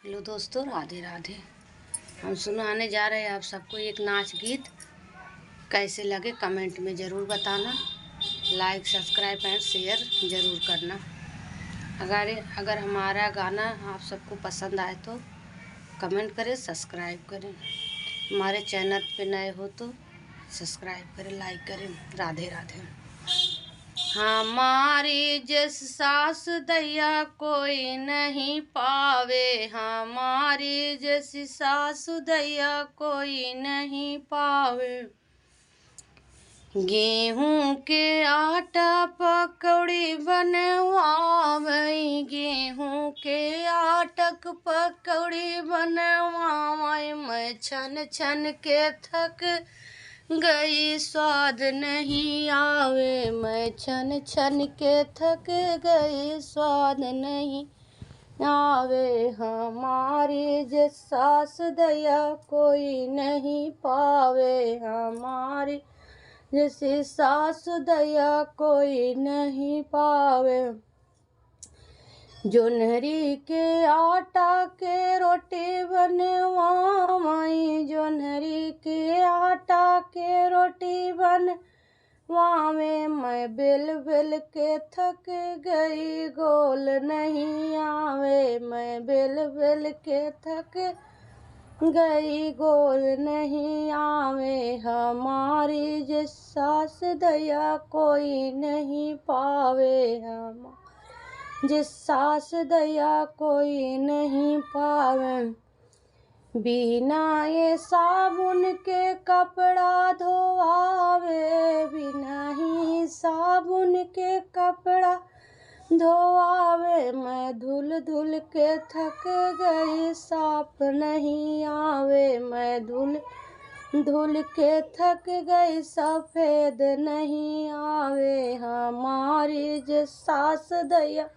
Hello दोस्तों, राधे राधे। हम सुनाने जा रहे हैं आप सबको एक नाच गीत। कैसे लगे कमेंट में ज़रूर बताना। लाइक सब्सक्राइब एंड शेयर ज़रूर करना। अगर हमारा गाना आप सबको पसंद आए तो कमेंट करें, सब्सक्राइब करें। हमारे चैनल पे नए हो तो सब्सक्राइब करें, लाइक करें। राधे राधे। हमारी जस सास दैया कोई नहीं पावे, हमारी जैसी सास दैया कोई नहीं पावे। गेहूं के आटा पकौड़ी बनवावे, गेहूं के आटक पकौड़ी बनवावे। मैं छन छन के थक गई, स्वाद नहीं आवे। मैं छन छन के थक गई, स्वाद नहीं आवे। हमारी जैसी सास दैया कोई नहीं पावे, हमारी जैसी सास दैया कोई नहीं पावे। जोन्हरी के आटा के रोटी बनवाई, जोन्हरी के आटा के रोटी बनवावे। मैं बेल बेल के थक गई, गोल नहीं आवे। मैं बेल बेल के थक गई, गोल नहीं आवे। हमारी जैसी सास दैया कोई नहीं पावे, हमारी जिस सास दैया कोई नहीं पावे। बिना ये साबुन के कपड़ा धोआवे, बिना ही साबुन के कपड़ा धोआवे। मैं धुल धुल के थक गई, साफ नहीं आवे। मैं धुल धुल के थक गई, सफेद नहीं आवे। हमारी जिस सास दैया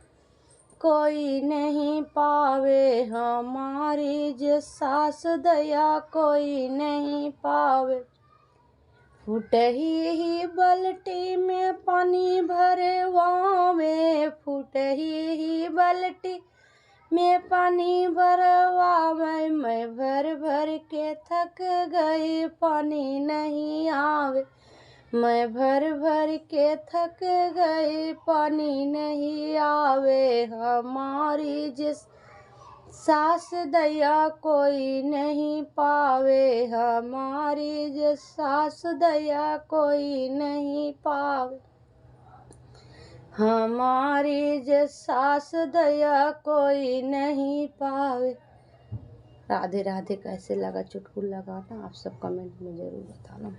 कोई नहीं पावे, हमारी जिस सास दैया कोई नहीं पावे। फुटही ही बल्टी में पानी भरवावे, फुटही ही बल्टी में पानी भरवावे। मैं भर भर के थक गई, पानी नहीं आवे। मैं भर भर के थक गई, पानी नहीं आवे। हमारी जिस सास दैया कोई नहीं पावे, हमारी जिस सास दैया कोई नहीं पावे। हमारी जिस सास दैया कोई नहीं पावे। राधे राधे। कैसे लगा चुटकुला गाना आप सब कमेंट में ज़रूर बताना।